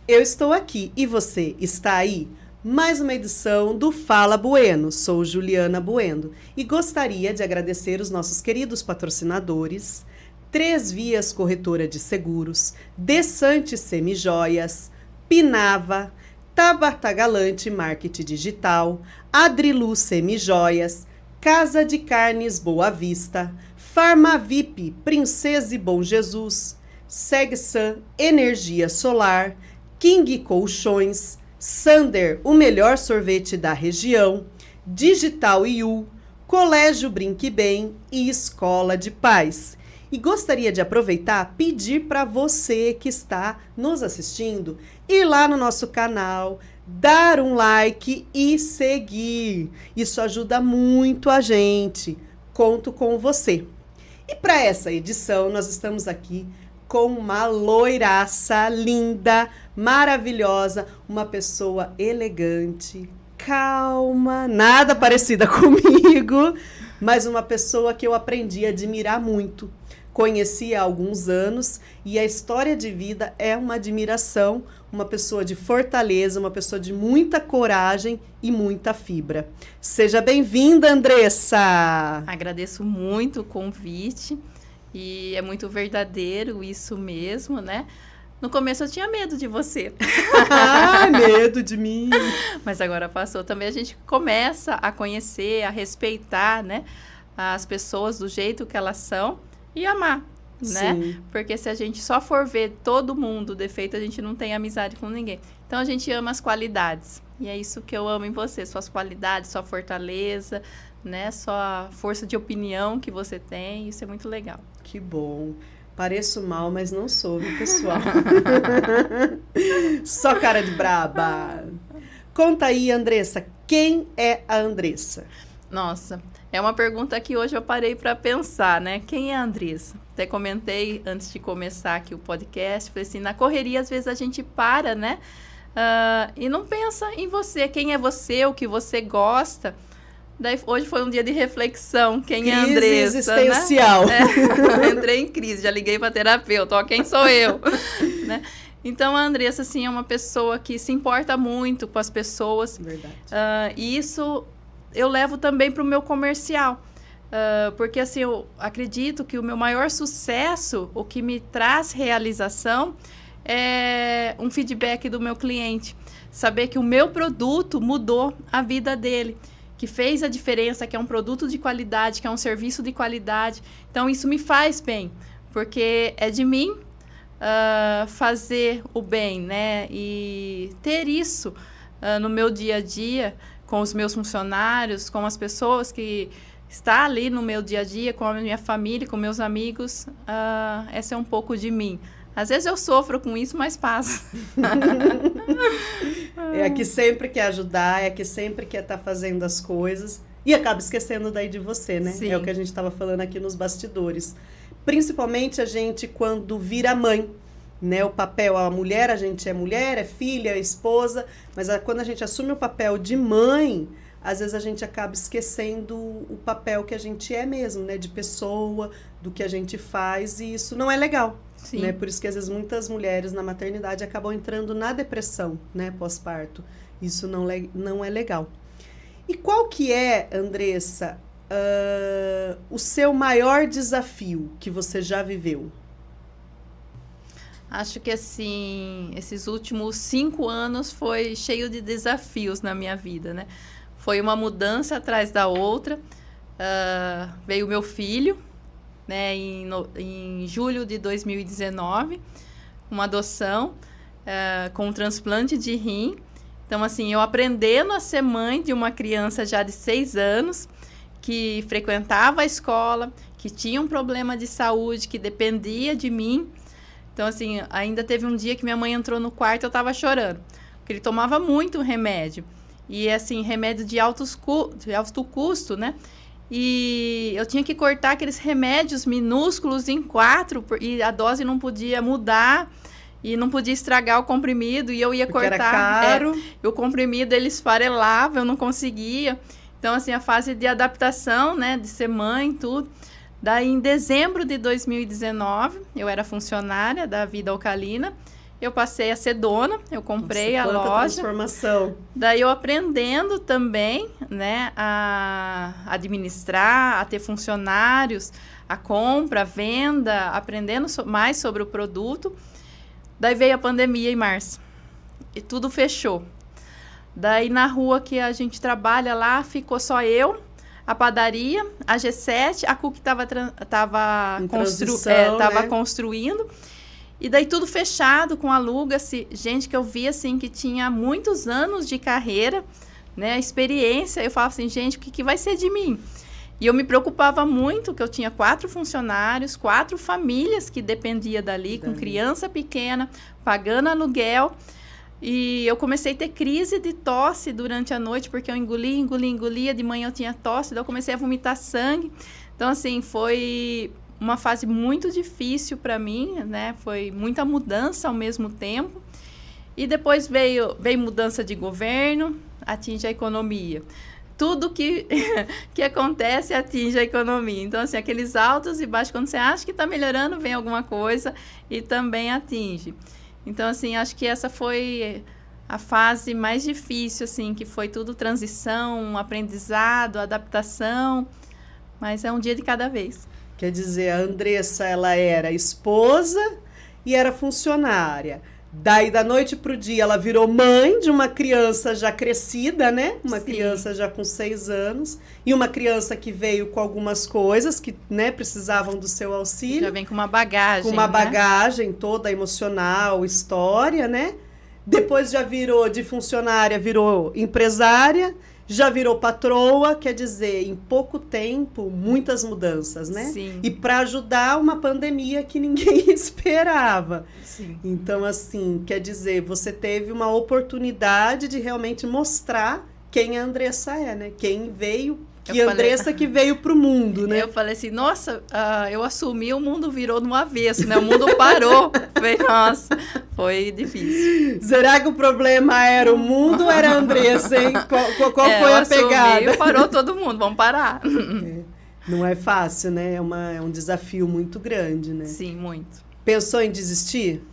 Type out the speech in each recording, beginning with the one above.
Eu estou aqui e você está aí? Mais uma edição do Fala Bueno. Sou Juliana Bueno e gostaria de agradecer os nossos queridos patrocinadores: Três Vias Corretora de Seguros, Desante Semijoias, Pinava, Tabata Galante Marketing Digital, Adrilu Semijoias, Casa de Carnes Boa Vista, Farmavip Princesa e Bom Jesus, Segsan Energia Solar, King Colchões, Sander, o melhor sorvete da região, Digital IU, Colégio Brinque Bem e Escola de Paz. E gostaria de aproveitar e pedir para você que está nos assistindo ir lá no nosso canal, dar um like e seguir. Isso ajuda muito a gente. Conto com você. E para essa edição, nós estamos aqui com uma loiraça linda, maravilhosa, uma pessoa elegante, calma, nada parecida comigo, mas uma pessoa que eu aprendi a admirar muito. Conheci há alguns anos e a história de vida é uma admiração, uma pessoa de fortaleza, uma pessoa de muita coragem e muita fibra. Seja bem-vinda, Andressa! Agradeço muito o convite e é muito verdadeiro isso mesmo, né? No começo eu tinha medo de você. Ah, medo de mim! Mas agora passou. Também a gente começa a conhecer, a respeitar, né, as pessoas do jeito que elas são e amar, né? Sim. Porque se a gente só for ver todo mundo defeito, a gente não tem amizade com ninguém. Então a gente ama as qualidades. E é isso que eu amo em você, suas qualidades, sua fortaleza, né? Sua força de opinião que você tem. Isso é muito legal. Que bom. Pareço mal, mas não sou, viu, pessoal? Só cara de braba. Conta aí, Andressa, quem é a Andressa? Nossa, é uma pergunta que hoje eu parei para pensar, né? Quem é a Andressa? Até comentei antes de começar aqui o podcast, falei assim, na correria às vezes a gente para, né? E não pensa em você, quem é você, o que você gosta. Daí, hoje foi um dia de reflexão, quem é a Andressa, crise existencial. Né? Entrei em crise, já liguei para terapeuta, ó, quem sou eu? Né? Então, a Andressa, assim, é uma pessoa que se importa muito com as pessoas. Verdade. E isso eu levo também para o meu comercial. Porque, assim, eu acredito que o meu maior sucesso, o que me traz realização, é um feedback do meu cliente. Saber que o meu produto mudou a vida dele, que fez a diferença, que é um produto de qualidade, que é um serviço de qualidade. Então, isso me faz bem, porque é de mim fazer o bem, né? E ter isso no meu dia a dia, com os meus funcionários, com as pessoas que estão ali no meu dia a dia, com a minha família, com meus amigos. Essa é um pouco de mim. Às vezes eu sofro com isso, mas passa. É a que sempre quer ajudar, é a que sempre quer estar fazendo as coisas e acaba esquecendo daí de você, né? Sim. É o que a gente estava falando aqui nos bastidores. Principalmente a gente quando vira mãe, né? O papel, a mulher, a gente é mulher, é filha, é esposa, mas quando a gente assume o papel de mãe, às vezes a gente acaba esquecendo o papel que a gente é mesmo, né? De pessoa, do que a gente faz, e isso não é legal. Sim. Né? Por isso que às vezes muitas mulheres na maternidade acabam entrando na depressão, né? Pós-parto. Isso não é legal. E qual que é, Andressa, o seu maior desafio que você já viveu? Acho que, assim, esses últimos 5 anos foi cheio de desafios na minha vida, né? Foi uma mudança atrás da outra. Veio meu filho, né, em julho de 2019, uma adoção com um transplante de rim. Então, assim, eu aprendendo a ser mãe de uma criança já de 6 anos, que frequentava a escola, que tinha um problema de saúde, que dependia de mim. Então, assim, ainda teve um dia que minha mãe entrou no quarto e eu estava chorando, porque ele tomava muito remédio. E, assim, remédio de alto custo, né? E eu tinha que cortar aqueles remédios minúsculos em 4, e a dose não podia mudar e não podia estragar o comprimido, e eu ia Porque cortar. era caro. O comprimido, ele esfarelava, eu não conseguia. Então, assim, a fase de adaptação, né, de ser mãe e tudo. Daí, em dezembro de 2019, eu era funcionária da Vida Alcalina, eu passei a ser dona, eu comprei a Nossa, quanta loja. transformação. Daí eu aprendendo também, né, a administrar, a ter funcionários, a compra, a venda, aprendendo mais sobre o produto. Daí veio a pandemia em março e tudo fechou. Daí na rua que a gente trabalha lá, ficou só eu, a padaria, a G7, a Cook estava construindo. E daí tudo fechado, com aluga-se, gente que eu via assim que tinha muitos anos de carreira, né, experiência. Eu falava assim, gente, o que vai ser de mim? E eu me preocupava muito, que eu tinha 4 funcionários, 4 famílias que dependiam dali, com criança pequena, pagando aluguel. E eu comecei a ter crise de tosse durante a noite, porque eu engolia, de manhã eu tinha tosse, daí eu comecei a vomitar sangue. Então, assim, foi uma fase muito difícil para mim, né? Foi muita mudança ao mesmo tempo. E depois veio mudança de governo, atinge a economia. Tudo que acontece atinge a economia. Então, assim, aqueles altos e baixos, quando você acha que está melhorando, vem alguma coisa e também atinge. Então, assim, acho que essa foi a fase mais difícil, assim, que foi tudo transição, aprendizado, adaptação, mas é um dia de cada vez. Quer dizer, a Andressa, ela era esposa e era funcionária. Daí, da noite pro dia, ela virou mãe de uma criança já crescida, né? Uma Sim. criança já com 6 anos. E uma criança que veio com algumas coisas que, né, precisavam do seu auxílio. Já vem com uma bagagem, com uma né? bagagem toda emocional, história, né? Depois já virou de funcionária, virou empresária, já virou patroa, quer dizer, em pouco tempo, muitas mudanças, né? Sim. E para ajudar uma pandemia que ninguém esperava. Sim. Então, assim, quer dizer, você teve uma oportunidade de realmente mostrar quem a Andressa é, né? Quem veio, que Andressa que veio pro mundo, né? Eu falei assim, nossa, eu assumi, o mundo virou no avesso, né? O mundo parou. Falei, nossa, foi difícil. Será que o problema era o mundo ou era a Andressa, hein? Qual foi a pegada? Parou todo mundo, vamos parar. Não é fácil, né? É um desafio muito grande, né? Sim, muito. Pensou em desistir?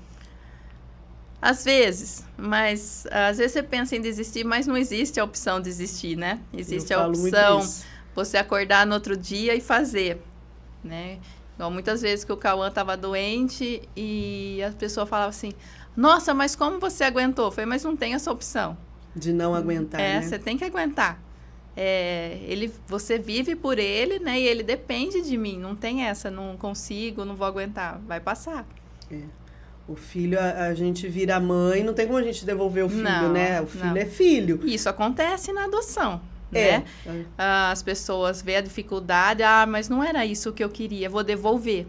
Às vezes, mas às vezes você pensa em desistir, mas não existe a opção de desistir, né? Existe a opção você acordar no outro dia e fazer, né? Igual muitas vezes que o Cauã estava doente e a pessoa falava assim, nossa, mas como você aguentou? Eu falei, mas não tem essa opção. De não aguentar, né? Você tem que aguentar. Você vive por ele, né? E ele depende de mim. Não tem essa, não consigo, não vou aguentar. Vai passar. O filho, a gente vira mãe, não tem como a gente devolver o filho, não, né? O filho não. é filho. Isso acontece na adoção, né? As pessoas veem a dificuldade, mas não era isso que eu queria, vou devolver.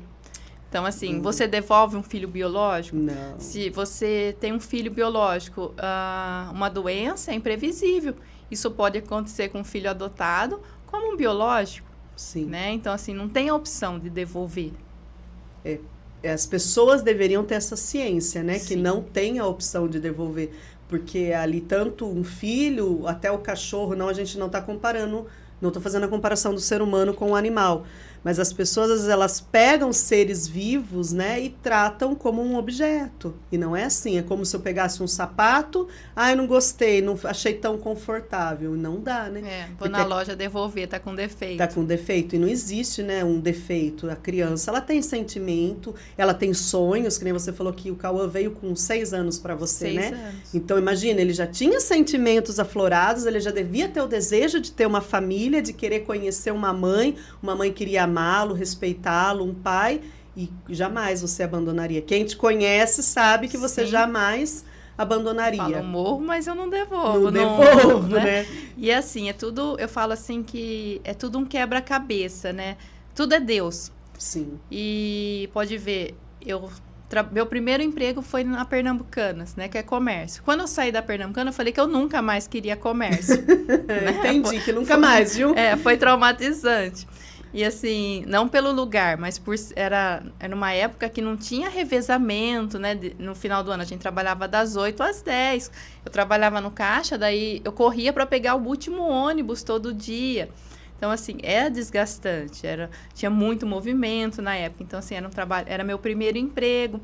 Então, assim, você devolve um filho biológico? Não. Se você tem um filho biológico, uma doença é imprevisível. Isso pode acontecer com um filho adotado, como um biológico. Sim. Né? Então, assim, não tem a opção de devolver. As pessoas deveriam ter essa ciência, né? Sim. Que não tem a opção de devolver. Porque ali, tanto um filho, até o cachorro, a gente não está comparando, não estou fazendo a comparação do ser humano com o animal. Mas as pessoas, às vezes, elas pegam seres vivos, né, e tratam como um objeto. E não é assim. É como se eu pegasse um sapato, eu não gostei, não achei tão confortável. Não dá, né? Vou na loja devolver, tá com defeito. Tá com defeito. E não existe, né, um defeito. A criança, ela tem sentimento, ela tem sonhos, que nem você falou que o Cauã veio com 6 anos para você, 6 né? anos. Então, imagina, ele já tinha sentimentos aflorados, ele já devia ter o desejo de ter uma família, de querer conhecer uma mãe queria amá-lo, respeitá-lo, um pai, e jamais você abandonaria. Quem te conhece sabe que você jamais abandonaria. Eu morro, mas eu não devolvo. Não devolvo, né? E assim, eu falo assim que é tudo um quebra-cabeça, né? Tudo é Deus. Sim. E pode ver, meu primeiro emprego foi na Pernambucanas, né? Que é comércio. Quando eu saí da Pernambucana, eu falei que eu nunca mais queria comércio. Né? Entendi, que nunca mais, viu? Foi traumatizante. E assim, não pelo lugar, mas era uma época que não tinha revezamento, né? No final do ano, a gente trabalhava das 8 às 10. Eu trabalhava no caixa, daí eu corria para pegar o último ônibus todo dia. Então, assim, era desgastante, tinha muito movimento na época. Então, assim, era meu primeiro emprego.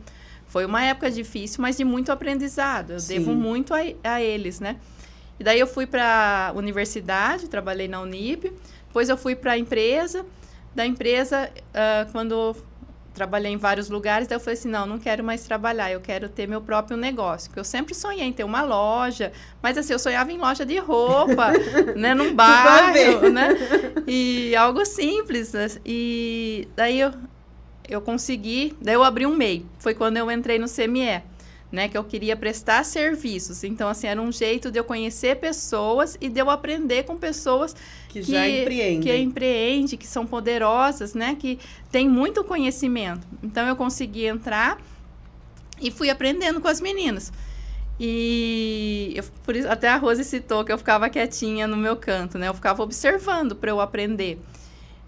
Foi uma época difícil, mas de muito aprendizado. Eu devo muito a eles, né? E daí eu fui para a universidade, trabalhei na Unip, depois eu fui para a empresa. Da empresa, quando trabalhei em vários lugares, daí eu falei assim, não quero mais trabalhar, eu quero ter meu próprio negócio. Porque eu sempre sonhei em ter uma loja, mas assim, eu sonhava em loja de roupa, né, num bairro, né? E algo simples. E daí eu consegui, daí eu abri um MEI. Foi quando eu entrei no CME, né, que eu queria prestar serviços. Então, assim, era um jeito de eu conhecer pessoas e de eu aprender com pessoas que já empreendem, que são poderosas, né, que têm muito conhecimento. Então, eu consegui entrar e fui aprendendo com as meninas. E por isso, até a Rose citou que eu ficava quietinha no meu canto, né, eu ficava observando para eu aprender.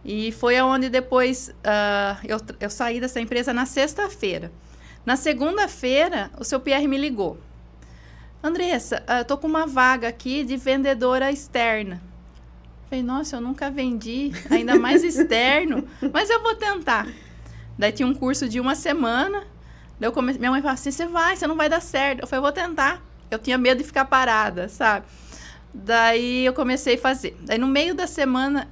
E foi aonde depois eu saí dessa empresa na sexta-feira. Na segunda-feira, o seu Pierre me ligou. Andressa, eu tô com uma vaga aqui de vendedora externa. Falei, nossa, eu nunca vendi, ainda mais externo, mas eu vou tentar. Daí tinha um curso de 1 semana, daí minha mãe falou assim, você não vai dar certo. Eu falei, eu vou tentar. Eu tinha medo de ficar parada, sabe? Daí eu comecei a fazer. Daí no meio da semana,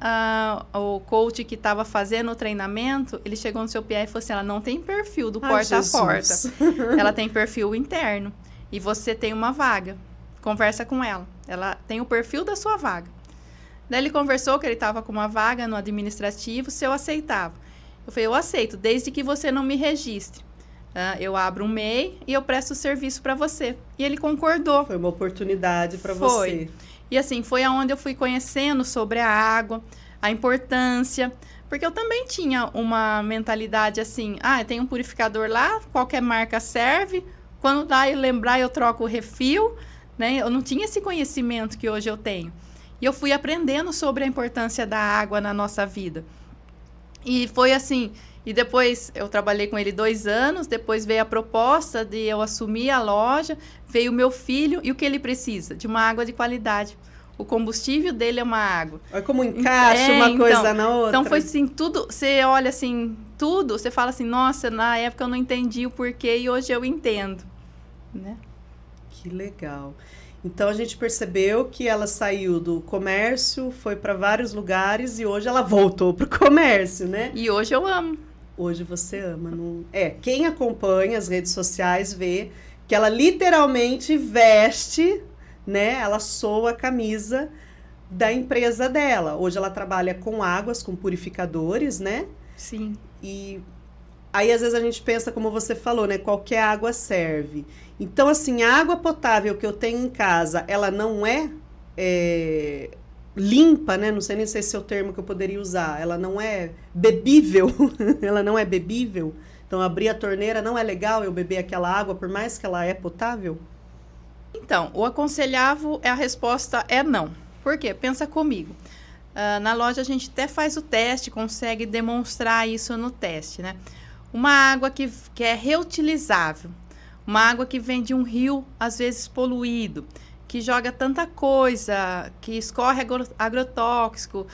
o coach que estava fazendo o treinamento, ele chegou no seu Pierre e falou assim, ela não tem perfil do porta a porta. Ela tem perfil interno. E você tem uma vaga. Conversa com ela. Ela tem o perfil da sua vaga. Daí ele conversou que ele estava com uma vaga no administrativo, se eu aceitava. Eu falei, eu aceito, desde que você não me registre. Eu abro um MEI e eu presto serviço para você. E ele concordou. Foi uma oportunidade para você. E assim, foi aonde eu fui conhecendo sobre a água, a importância. Porque eu também tinha uma mentalidade assim, tem um purificador lá, qualquer marca serve. Quando dá eu lembrar, eu troco o refil, né? Eu não tinha esse conhecimento que hoje eu tenho. E eu fui aprendendo sobre a importância da água na nossa vida. E foi assim, e depois eu trabalhei com ele 2 anos, depois veio a proposta de eu assumir a loja, veio o meu filho, e o que ele precisa? De uma água de qualidade. O combustível dele é uma água. Olha como encaixa uma coisa na outra. Então foi assim, tudo, você olha assim, tudo, você fala assim, nossa, na época eu não entendi o porquê e hoje eu entendo, né? Que legal. Então a gente percebeu que ela saiu do comércio, foi para vários lugares e hoje ela voltou pro comércio, né? E hoje eu amo. Hoje você ama. Não... quem acompanha as redes sociais vê que ela literalmente veste, né? Ela soa a camisa da empresa dela. Hoje ela trabalha com águas, com purificadores, né? Sim. E aí às vezes a gente pensa, como você falou, né? Qualquer água serve. Então, assim, a água potável que eu tenho em casa, ela não é limpa, né? Não sei nem se esse é o termo que eu poderia usar. Ela não é bebível. Ela não é bebível. Então, abrir a torneira não é legal eu beber aquela água, por mais que ela é potável? Então, o aconselhável, a resposta é não. Por quê? Pensa comigo. Na loja a gente até faz o teste, consegue demonstrar isso no teste, né? Uma água que é reutilizável. Uma água que vem de um rio, às vezes poluído, que joga tanta coisa, que escorre agrotóxico,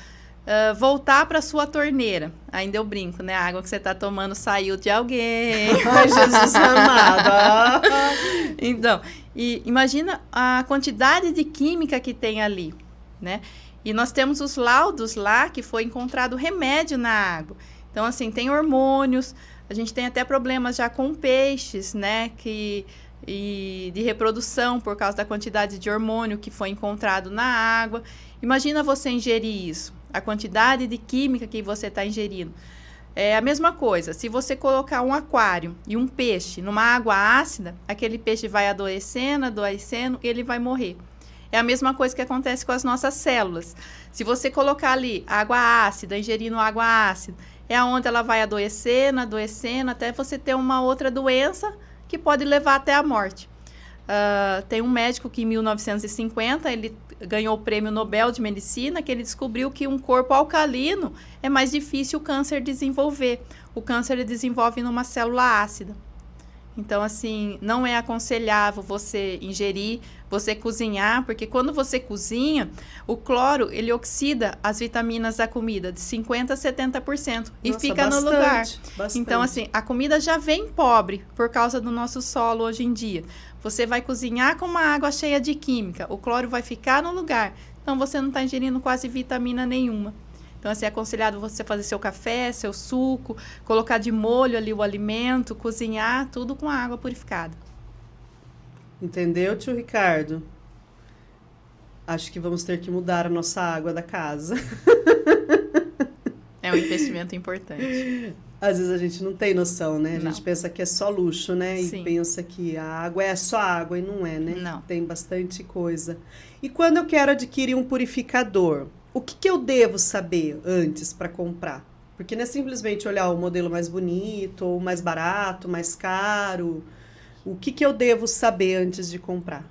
voltar para sua torneira. Ainda eu brinco, né? A água que você está tomando saiu de alguém. Ai, Jesus amado! Então, imagina a quantidade de química que tem ali, né? E nós temos os laudos lá que foi encontrado remédio na água. Então, assim, tem hormônios. A gente tem até problemas já com peixes, né, e de reprodução por causa da quantidade de hormônio que foi encontrado na água. Imagina você ingerir isso, a quantidade de química que você está ingerindo. É a mesma coisa, se você colocar um aquário e um peixe numa água ácida, aquele peixe vai adoecendo, e ele vai morrer. É a mesma coisa que acontece com as nossas células. Se você colocar ali água ácida, ingerindo água ácida, é onde ela vai adoecendo, até você ter uma outra doença que pode levar até a morte. Tem um médico que em 1950, ele ganhou o Prêmio Nobel de Medicina, que ele descobriu que um corpo alcalino é mais difícil o câncer desenvolver. O câncer ele desenvolve numa célula ácida. Então, assim, não é aconselhável você ingerir, você cozinhar, porque quando você cozinha, o cloro, ele oxida as vitaminas da comida de 50% a 70% e Nossa, fica no lugar. bastante. Então, assim, a comida já vem pobre por causa do nosso solo hoje em dia. Você vai cozinhar com uma água cheia de química, o cloro vai ficar no lugar. Então, você não está ingerindo quase vitamina nenhuma. Então, assim, é aconselhado você fazer seu café, seu suco, colocar de molho ali o alimento, cozinhar, tudo com água purificada. Entendeu, tio Ricardo? Acho que vamos ter que mudar a nossa água da casa. É um investimento importante. Às vezes a gente não tem noção, né? A Não. gente pensa que é só luxo, né? E Sim. pensa que a água é só água e não é, né? Não. Tem bastante coisa. E quando eu quero adquirir um purificador, o que eu devo saber antes para comprar? Porque não é simplesmente olhar o modelo mais bonito, ou mais barato, mais caro. O que eu devo saber antes de comprar?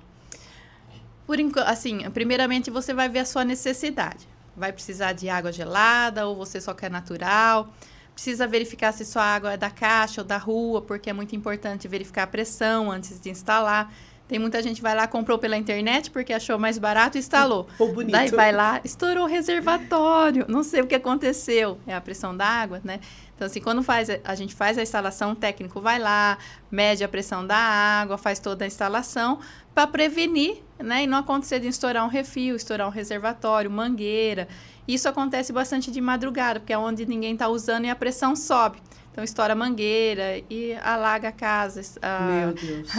Assim, primeiramente você vai ver a sua necessidade. Vai precisar de água gelada ou você só quer natural. Precisa verificar se sua água é da caixa ou da rua, porque é muito importante verificar a pressão antes de instalar. Tem muita gente que vai lá, comprou pela internet porque achou mais barato e instalou. Ou bonito. Daí vai lá, estourou o reservatório. Não sei o que aconteceu. É a pressão da água, né? Então, assim, quando a gente faz a instalação, o técnico vai lá, mede a pressão da água, faz toda a instalação para prevenir, né? E não acontecer de estourar um refil, estourar um reservatório, mangueira. Isso acontece bastante de madrugada, porque é onde ninguém está usando e a pressão sobe. Então, estoura a mangueira e alaga a casa. Meu Deus.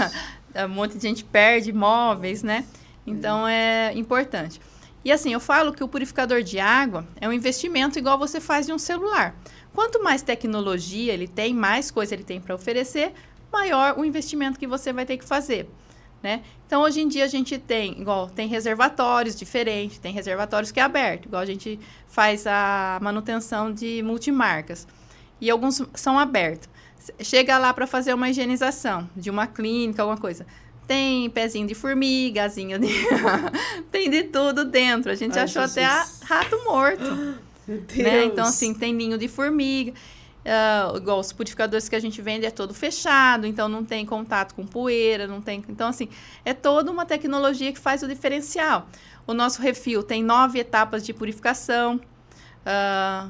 Um monte de gente perde móveis, né? Então, é importante. E assim, eu falo que o purificador de água é um investimento igual você faz de um celular. Quanto mais tecnologia ele tem, mais coisa ele tem para oferecer, maior o investimento que você vai ter que fazer, né? Então, hoje em dia, a gente tem reservatórios diferentes, tem reservatórios que é aberto, igual a gente faz a manutenção de multimarcas. E alguns são abertos. Chega lá para fazer uma higienização de uma clínica, alguma coisa. Tem pezinho de formiga, asinho de... tem de tudo dentro. A gente achou Jesus. até rato morto. Meu Deus. Né? Então, assim, tem ninho de formiga. Igual os purificadores que a gente vende é todo fechado, então não tem contato com poeira, não tem... Então, assim, é toda uma tecnologia que faz o diferencial. O nosso refil tem 9 etapas de purificação.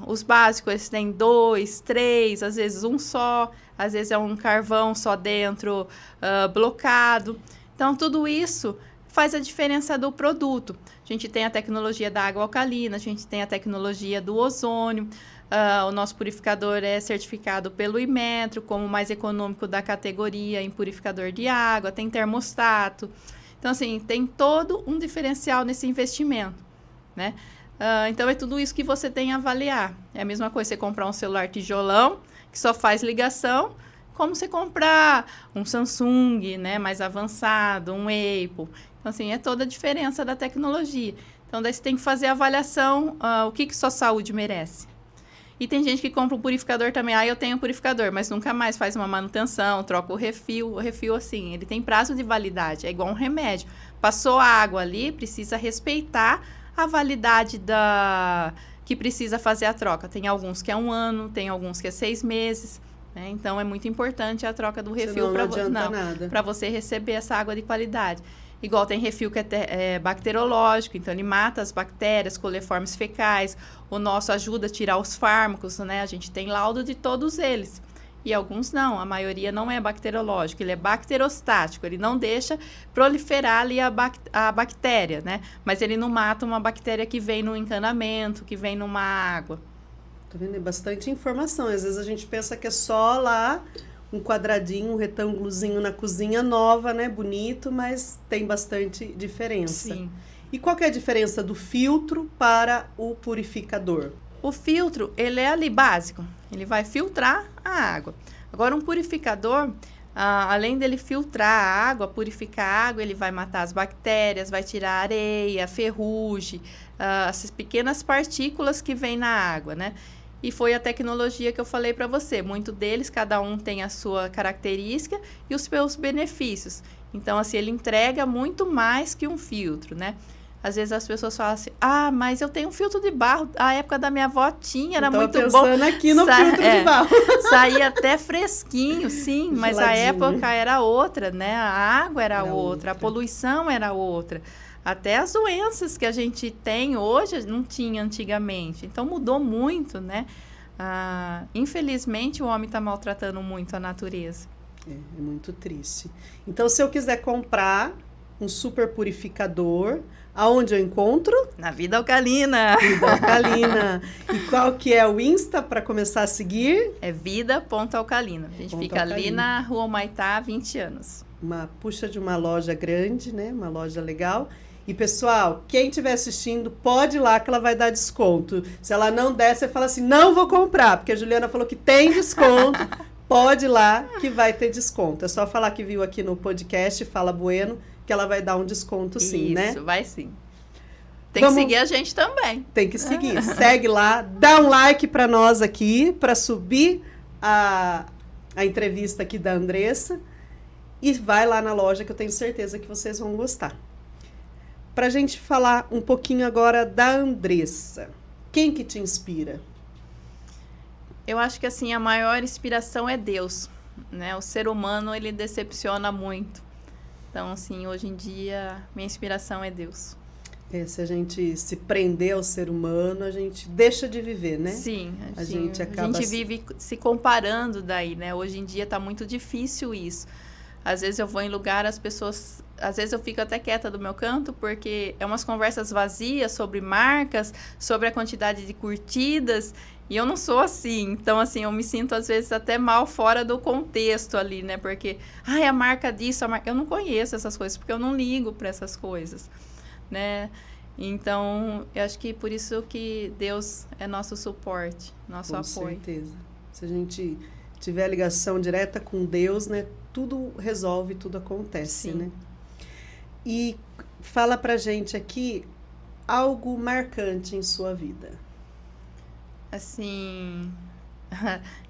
Os básicos, eles têm 2, 3, às vezes um só, às vezes é um carvão só dentro, blocado. Então, tudo isso faz a diferença do produto. A gente tem a tecnologia da água alcalina, a gente tem a tecnologia do ozônio, o nosso purificador é certificado pelo Inmetro como o mais econômico da categoria em purificador de água, tem termostato. Então, assim, tem todo um diferencial nesse investimento, né? Então, é tudo isso que você tem a avaliar. É a mesma coisa você comprar um celular tijolão, que só faz ligação, como você comprar um Samsung, né, mais avançado, um Apple. Então, assim, é toda a diferença da tecnologia. Então, daí você tem que fazer a avaliação, o que sua saúde merece. E tem gente que compra um purificador também. Eu tenho um purificador, mas nunca mais faz uma manutenção, troca o refil. O refil, assim, ele tem prazo de validade, é igual um remédio. Passou a água ali, precisa respeitar a validade que precisa fazer a troca. Tem alguns que é 1 ano, tem alguns que é 6 meses, né? Então, é muito importante a troca do refil para você receber essa água de qualidade. Igual tem refil que é bacteriológico, então ele mata as bactérias, coliformes fecais. O nosso ajuda a tirar os fármacos, né? A gente tem laudo de todos eles. E alguns não, a maioria não é bacteriológico, ele é bacterostático, ele não deixa proliferar ali a bactéria, né? Mas ele não mata uma bactéria que vem no encanamento, que vem numa água. Tá vendo? É bastante informação. Às vezes a gente pensa que é só lá um quadradinho, um retângulozinho na cozinha nova, né? Bonito, mas tem bastante diferença. Sim. E qual que é a diferença do filtro para o purificador? O filtro, ele é ali básico, ele vai filtrar a água. Agora, um purificador, além dele filtrar a água, purificar a água, ele vai matar as bactérias, vai tirar a areia, a ferrugem, essas pequenas partículas que vêm na água, né? E foi a tecnologia que eu falei para você. Muito deles, cada um tem a sua característica e os seus benefícios. Então, assim, ele entrega muito mais que um filtro, né? Às vezes as pessoas falam assim, mas eu tenho um filtro de barro, a época da minha avó tinha, era muito bom. Pensando aqui no filtro de barro. Saía até fresquinho, sim, mas a Geladinho. época era outra, né? A água era outra, a poluição era outra. Até as doenças que a gente tem hoje não tinha antigamente. Então mudou muito, né? Infelizmente o homem está maltratando muito a natureza. É muito triste. Então, se eu quiser comprar um super purificador, aonde eu encontro? Na Vida Alcalina. Vida Alcalina. E qual que é o Insta para começar a seguir? É vida.alcalina. A gente fica ali na Rua Humaitá há 20 anos. Puxa de uma loja grande, né? Uma loja legal. E, pessoal, quem estiver assistindo, pode ir lá que ela vai dar desconto. Se ela não der, você fala assim, não vou comprar, porque a Juliana falou que tem desconto. Pode ir lá que vai ter desconto. É só falar que viu aqui no podcast Fala Bueno, que ela vai dar um desconto sim, né? Isso, vai sim. Tem que seguir a gente também. Tem que seguir. Segue lá, dá um like para nós aqui, para subir a entrevista aqui da Andressa. E vai lá na loja que eu tenho certeza que vocês vão gostar. Para a gente falar um pouquinho agora da Andressa. Quem que te inspira? Eu acho que assim, a maior inspiração é Deus, né? O ser humano, ele decepciona muito. Então, assim, hoje em dia, minha inspiração é Deus. Se a gente se prender ao ser humano, a gente deixa de viver, né? Sim, a gente acaba... A gente vive se comparando daí, né? Hoje em dia tá muito difícil isso. Às vezes eu vou em lugar, as pessoas... Às vezes eu fico até quieta do meu canto, porque é umas conversas vazias sobre marcas, sobre a quantidade de curtidas, e eu não sou assim. Então, assim, eu me sinto às vezes até mal fora do contexto ali, né? Porque, a marca disso, eu não conheço essas coisas, porque eu não ligo para essas coisas, né? Então, eu acho que por isso que Deus é nosso suporte, nosso apoio. Com certeza. Se a gente tiver ligação direta com Deus, né? Tudo resolve, tudo acontece, Sim. né? E fala pra gente aqui algo marcante em sua vida. Assim,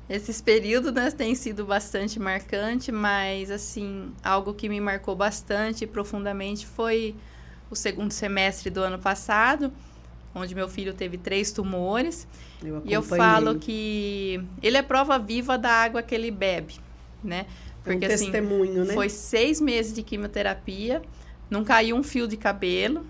esses períodos, né, têm sido bastante marcante, mas, assim, algo que me marcou bastante e profundamente foi o segundo semestre do ano passado, onde meu filho teve 3 tumores. E eu falo que ele é prova viva da água que ele bebe, né? Porque, assim, testemunho, né? Foi 6 meses de quimioterapia, não caiu um fio de cabelo,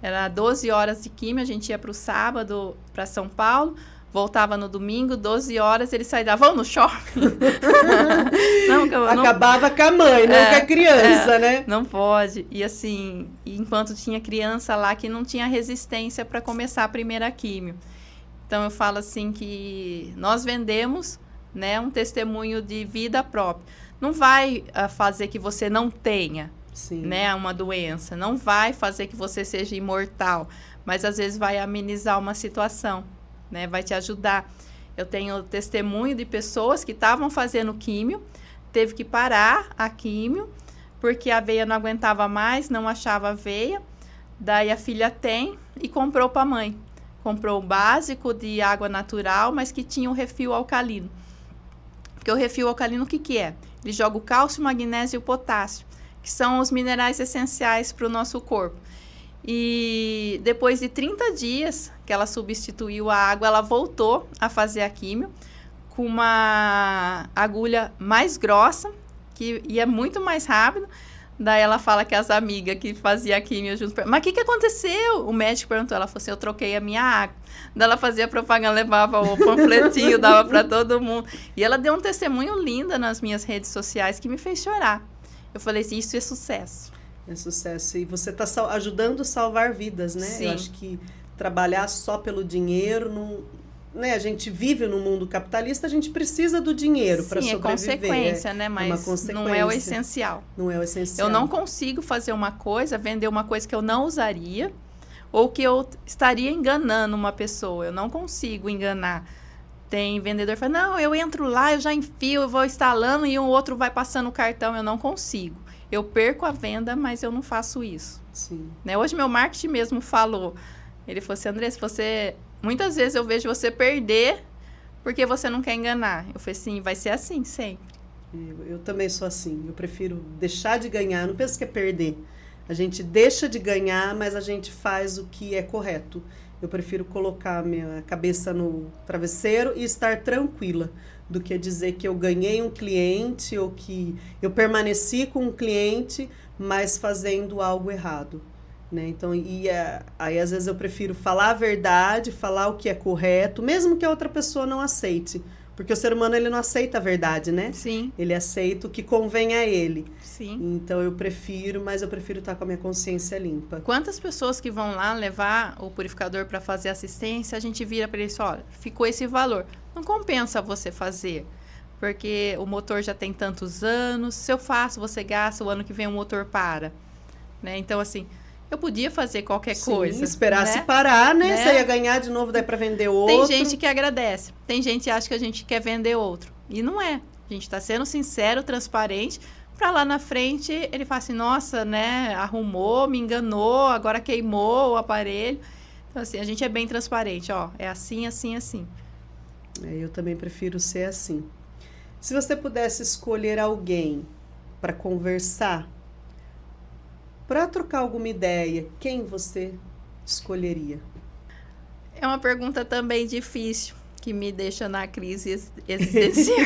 era 12 horas de quimio, a gente ia para o sábado para São Paulo, voltava no domingo, 12 horas, ele saía, vamos no shopping? Acabava com a mãe, não com a criança, né? Não pode. E assim, enquanto tinha criança lá que não tinha resistência para começar a primeira quimio. Então, eu falo assim que nós vendemos, né, um testemunho de vida própria. Não vai fazer que você não tenha, né, uma doença. Não vai fazer que você seja imortal. Mas, às vezes, vai amenizar uma situação, né? Vai te ajudar. Eu tenho testemunho de pessoas que estavam fazendo químio, teve que parar a químio, porque a veia não aguentava mais, não achava a veia. Daí a filha tem e comprou para a mãe. Comprou o básico de água natural, mas que tinha um refil alcalino. Porque o refil alcalino, o que que é? Ele joga o cálcio, o magnésio e o potássio, que são os minerais essenciais para o nosso corpo. E depois de 30 dias que ela substituiu a água, ela voltou a fazer a químio com uma agulha mais grossa, que ia muito mais rápido. Daí ela fala que as amigas que faziam a químio junto... Mas o que aconteceu? O médico perguntou, ela falou assim, eu troquei a minha água. Daí ela fazia propaganda, levava o panfletinho, dava para todo mundo. E ela deu um testemunho lindo nas minhas redes sociais que me fez chorar. Eu falei assim, isso é sucesso. É sucesso. E você está ajudando a salvar vidas, né? Sim. Eu acho que trabalhar só pelo dinheiro, não, né? A gente vive no mundo capitalista, a gente precisa do dinheiro para sobreviver. Sim, é consequência, né? Mas não é o essencial. Não é o essencial. Eu não consigo fazer uma coisa, vender uma coisa que eu não usaria ou que eu estaria enganando uma pessoa. Eu não consigo enganar. Tem vendedor que fala, não, eu entro lá, eu já enfio, eu vou instalando e o outro vai passando o cartão. Eu não consigo. Eu perco a venda, mas eu não faço isso. Sim. Né? Hoje meu marketing mesmo falou, ele falou assim, Andressa, você... Muitas vezes eu vejo você perder porque você não quer enganar. Eu falei assim, vai ser assim sempre. Eu também sou assim. Eu prefiro deixar de ganhar. Não penso que é perder. A gente deixa de ganhar, mas a gente faz o que é correto. Eu prefiro colocar minha cabeça no travesseiro e estar tranquila do que dizer que eu ganhei um cliente ou que eu permaneci com um cliente, mas fazendo algo errado, né? Então, aí às vezes eu prefiro falar a verdade, falar o que é correto, mesmo que a outra pessoa não aceite. Porque o ser humano, ele não aceita a verdade, né? Sim. Ele aceita o que convém a ele. Sim. Então eu prefiro estar com a minha consciência limpa. Quantas pessoas que vão lá levar o purificador para fazer assistência, a gente vira para eles, olha, ficou esse valor. Não compensa você fazer, porque o motor já tem tantos anos, se eu faço, você gasta, o ano que vem o motor para. Né? Então, assim, eu podia fazer qualquer coisa. Esperar né? se parar, né? Você ia ganhar de novo, daí para vender outro. Tem gente que agradece, tem gente que acha que a gente quer vender outro. E não é. A gente está sendo sincero, transparente, para lá na frente ele fala assim, nossa, né, arrumou, me enganou, agora queimou o aparelho. Então, assim, a gente é bem transparente, ó, é assim, assim, assim. Eu também prefiro ser assim. Se você pudesse escolher alguém para conversar, para trocar alguma ideia, quem você escolheria? É uma pergunta também difícil, que me deixa na crise existencial.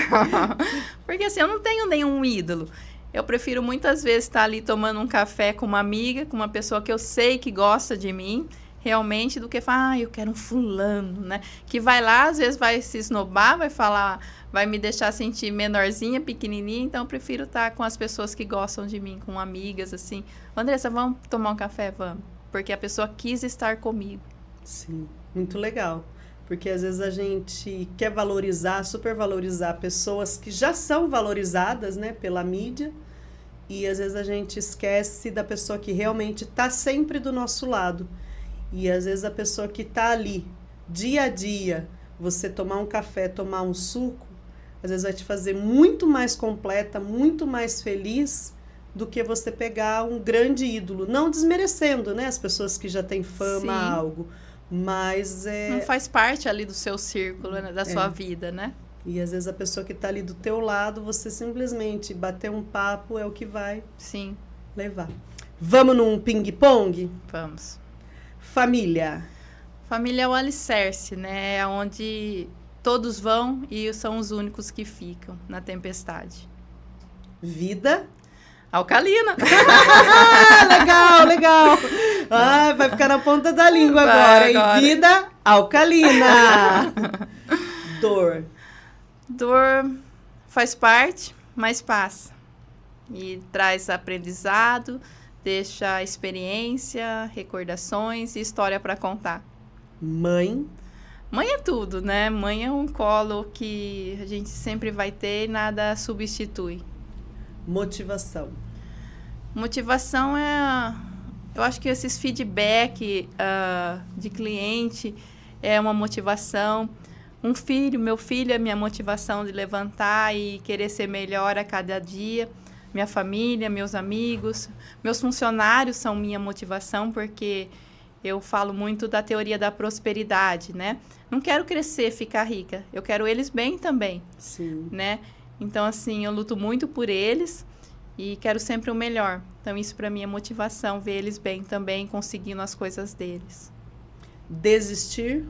Porque assim, eu não tenho nenhum ídolo. Eu prefiro muitas vezes estar ali tomando um café com uma amiga, com uma pessoa que eu sei que gosta de mim, realmente, do que falar, eu quero um fulano, né? Que vai lá, às vezes vai se esnobar, vai falar, vai me deixar sentir menorzinha, pequenininha, então eu prefiro estar com as pessoas que gostam de mim, com amigas, assim. Andressa, vamos tomar um café? Vamos. Porque a pessoa quis estar comigo. Sim, muito legal. Porque às vezes a gente quer valorizar, supervalorizar pessoas que já são valorizadas, né, pela mídia, e às vezes a gente esquece da pessoa que realmente está sempre do nosso lado. E às vezes a pessoa que está ali, dia a dia, você tomar um café, tomar um suco, às vezes vai te fazer muito mais completa, muito mais feliz do que você pegar um grande ídolo. Não desmerecendo, né, as pessoas que já têm fama, Sim. algo. Mas não faz parte ali do seu círculo, né, da sua vida, né? E às vezes a pessoa que está ali do teu lado, você simplesmente bater um papo é o que vai Sim. levar. Vamos num ping-pong? Vamos. Família. Família é o alicerce, né? É onde todos vão e são os únicos que ficam na tempestade. Vida. Alcalina. Legal, legal. Ah, vai ficar na ponta da língua agora, hein? Vida alcalina. Dor. Dor faz parte, mas passa. E traz aprendizado, deixa experiência, recordações e história para contar. Mãe. Mãe é tudo, né? Mãe é um colo que a gente sempre vai ter e nada substitui. Motivação. Motivação é... Eu acho que esses feedback de cliente é uma motivação. Meu filho é minha motivação de levantar e querer ser melhor a cada dia. Minha família, meus amigos, meus funcionários são minha motivação, porque eu falo muito da teoria da prosperidade, né? Não quero crescer, ficar rica. Eu quero eles bem também. Sim. Né? Então, assim, eu luto muito por eles e quero sempre o melhor. Então, isso para mim é motivação, ver eles bem também, conseguindo as coisas deles. Desistir?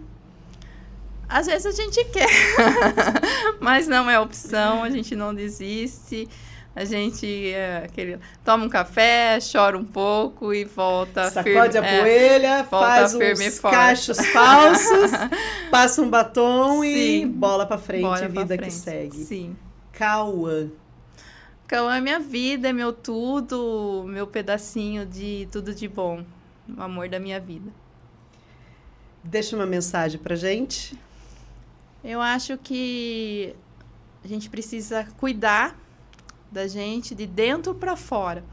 Às vezes a gente quer, mas não é opção, a gente não desiste. A gente toma um café, chora um pouco e volta sacode a poeira, faz uns cachos falsos, passa um batom. Sim. E bola pra frente, vida que segue. Sim. Cauã. Cauã é minha vida, é meu tudo, meu pedacinho de tudo de bom, o amor da minha vida. Deixa uma mensagem pra gente. Eu acho que a gente precisa cuidar da gente de dentro para fora.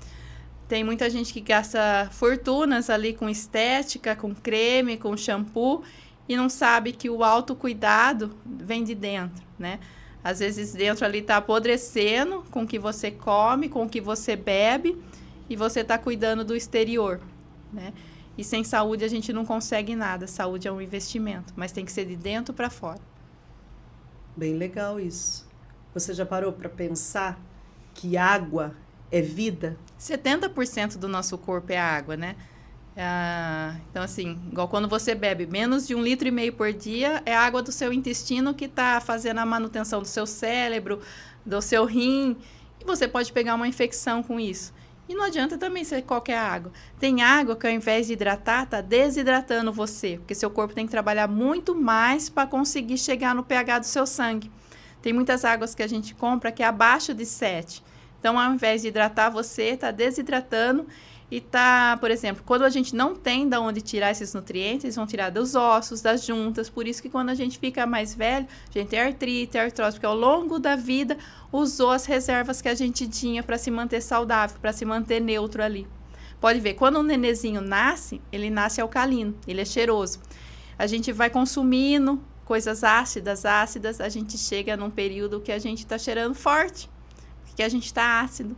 Tem muita gente que gasta fortunas ali com estética, com creme, com shampoo e não sabe que o autocuidado vem de dentro, né? Às vezes dentro ali tá apodrecendo com o que você come, com o que você bebe e você tá cuidando do exterior, né? E sem saúde a gente não consegue nada. Saúde é um investimento, mas tem que ser de dentro para fora. Bem legal isso. Você já parou para pensar que água é vida? 70% do nosso corpo é água, né? Então, assim, igual quando você bebe menos de 1,5 litro por dia, é a água do seu intestino que está fazendo a manutenção do seu cérebro, do seu rim, e você pode pegar uma infecção com isso. E não adianta também ser qualquer água. Tem água que, ao invés de hidratar, está desidratando você, porque seu corpo tem que trabalhar muito mais para conseguir chegar no pH do seu sangue. Tem muitas águas que a gente compra que é abaixo de 7. Então, ao invés de hidratar você, está desidratando. E tá, por exemplo, quando a gente não tem de onde tirar esses nutrientes, eles vão tirar dos ossos, das juntas. Por isso que quando a gente fica mais velho, a gente tem artrite, artrose, porque ao longo da vida usou as reservas que a gente tinha para se manter saudável, para se manter neutro ali. Pode ver, quando um nenezinho nasce, ele nasce alcalino, ele é cheiroso. A gente vai consumindo coisas ácidas, a gente chega num período que a gente está cheirando forte, que a gente está ácido.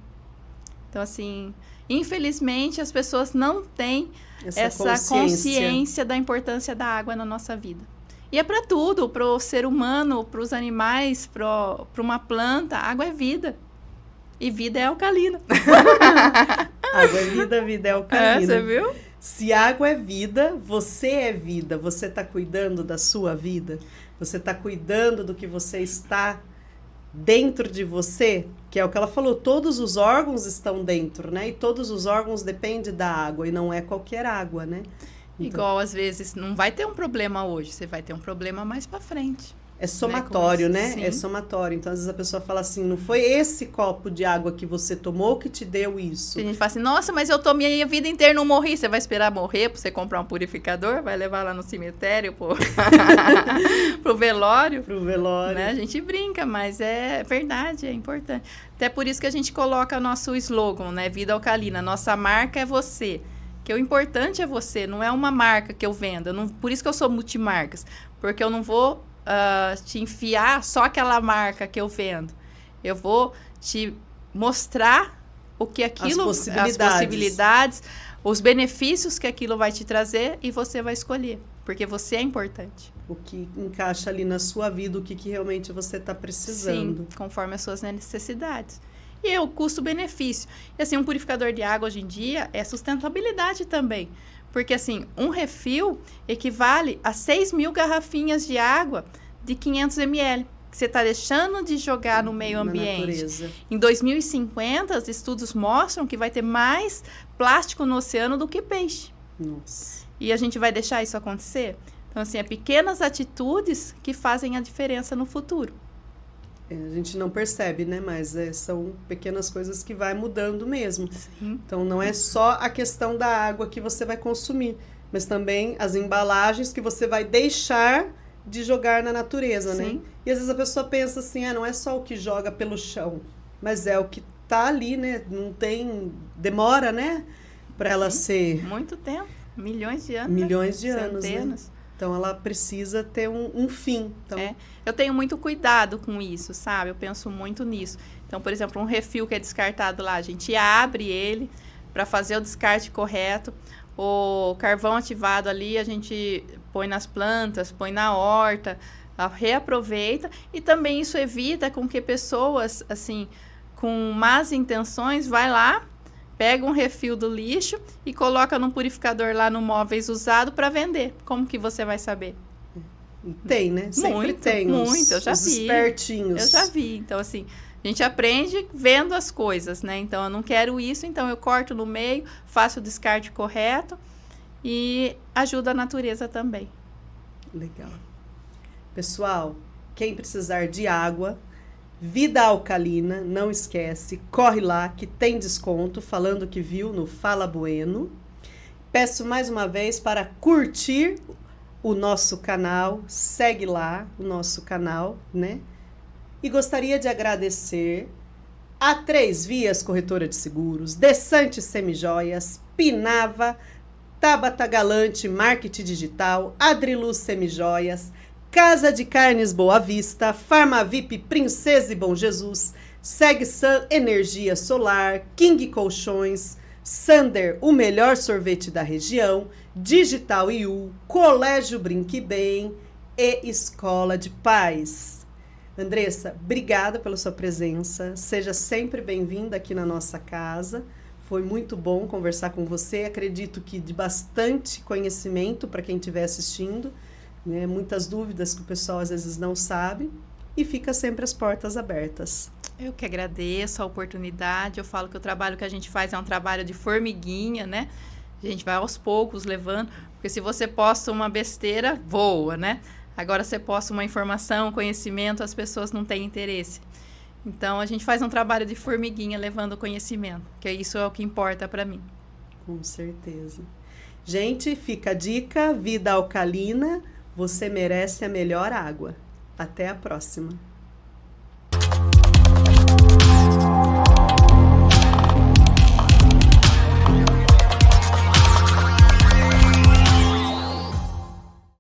Então, assim, infelizmente, as pessoas não têm essa consciência da importância da água na nossa vida. E é para tudo, para o ser humano, para os animais, para uma planta. Água é vida. E vida é alcalina. Água é vida, vida é alcalina. Você viu? Se água é vida, você é vida. Você está cuidando da sua vida? Você está cuidando do que você está dentro de você? Que é o que ela falou, todos os órgãos estão dentro, né? E todos os órgãos dependem da água, e não é qualquer água, né? Então, igual, às vezes, não vai ter um problema hoje, você vai ter um problema mais para frente. é somatório, né? Sim. É somatório. Então, às vezes a pessoa fala assim, não foi esse copo de água que você tomou que te deu isso. A gente fala assim, nossa, mas eu tomei a vida inteira e não morri. Você vai esperar morrer para você comprar um purificador? Vai levar lá no cemitério pro velório? Pro velório. Né? A gente brinca, mas é verdade, é importante. Até por isso que a gente coloca nosso slogan, né? Vida alcalina. Nossa marca é você. Que o importante é você, não é uma marca que eu vendo. Por isso que eu sou multimarcas. Porque eu não vou te enfiar só aquela marca que eu vendo. Eu vou te mostrar o que aquilo, as possibilidades, os benefícios que aquilo vai te trazer e você vai escolher, porque você é importante. O que encaixa ali na sua vida, o que realmente você está precisando. Sim, conforme as suas necessidades. E o custo-benefício. E assim, um purificador de água hoje em dia é sustentabilidade também. Porque, assim, um refil equivale a 6.000 garrafinhas de água de 500 ml, que você está deixando de jogar no meio ambiente. Em 2050, os estudos mostram que vai ter mais plástico no oceano do que peixe. Nossa. E a gente vai deixar isso acontecer? Então, assim, é pequenas atitudes que fazem a diferença no futuro. A gente não percebe, né? Mas são pequenas coisas que vai mudando mesmo. Sim. Então, não é só a questão da água que você vai consumir, mas também as embalagens que você vai deixar de jogar na natureza, Sim. né? E às vezes a pessoa pensa assim, não é só o que joga pelo chão, mas é o que tá ali, né? Não tem... Demora, né? Para ela ser... Muito tempo. Milhões de anos. Milhões de anos, centenas. Né? Então, ela precisa ter um fim. Então... Eu tenho muito cuidado com isso, sabe? Eu penso muito nisso. Então, por exemplo, um refil que é descartado lá, a gente abre ele para fazer o descarte correto. O carvão ativado ali, a gente põe nas plantas, põe na horta, reaproveita. E também isso evita com que pessoas, assim, com más intenções, vai lá, pega um refil do lixo e coloca num purificador lá no móveis usado para vender. Como que você vai saber? Tem, né? Sempre tem muito, eu já vi. Espertinhos. Eu já vi. Então, assim, a gente aprende vendo as coisas, né? Então, eu não quero isso, então eu corto no meio, faço o descarte correto e ajuda a natureza também. Legal. Pessoal, quem precisar de água, Vida Alcalina, não esquece, corre lá que tem desconto, falando que viu no Fala Bueno. Peço mais uma vez para curtir o nosso canal, segue lá o nosso canal, né? E gostaria de agradecer a 3 Vias Corretora de Seguros, Desante Semijoias, Pinava, Tabata Galante Marketing Digital, Adriluz Semijoias, Casa de Carnes Boa Vista, Farmavip Princesa e Bom Jesus, SegSun Energia Solar, King Colchões, Sander, o melhor sorvete da região, Digital IU, Colégio Brinque Bem e Escola de Paz. Andressa, obrigada pela sua presença. Seja sempre bem-vinda aqui na nossa casa. Foi muito bom conversar com você. Acredito que de bastante conhecimento para quem estiver assistindo, né? Muitas dúvidas que o pessoal às vezes não sabe. E fica sempre as portas abertas. Eu que agradeço a oportunidade. Eu falo que o trabalho que a gente faz é um trabalho de formiguinha, né? A gente vai aos poucos levando, porque se você posta uma besteira, voa, né? Agora você posta uma informação, conhecimento, as pessoas não têm interesse. Então a gente faz um trabalho de formiguinha levando conhecimento, que isso é o que importa para mim. Com certeza. Gente, fica a dica, vida alcalina, você merece a melhor água. Até a próxima.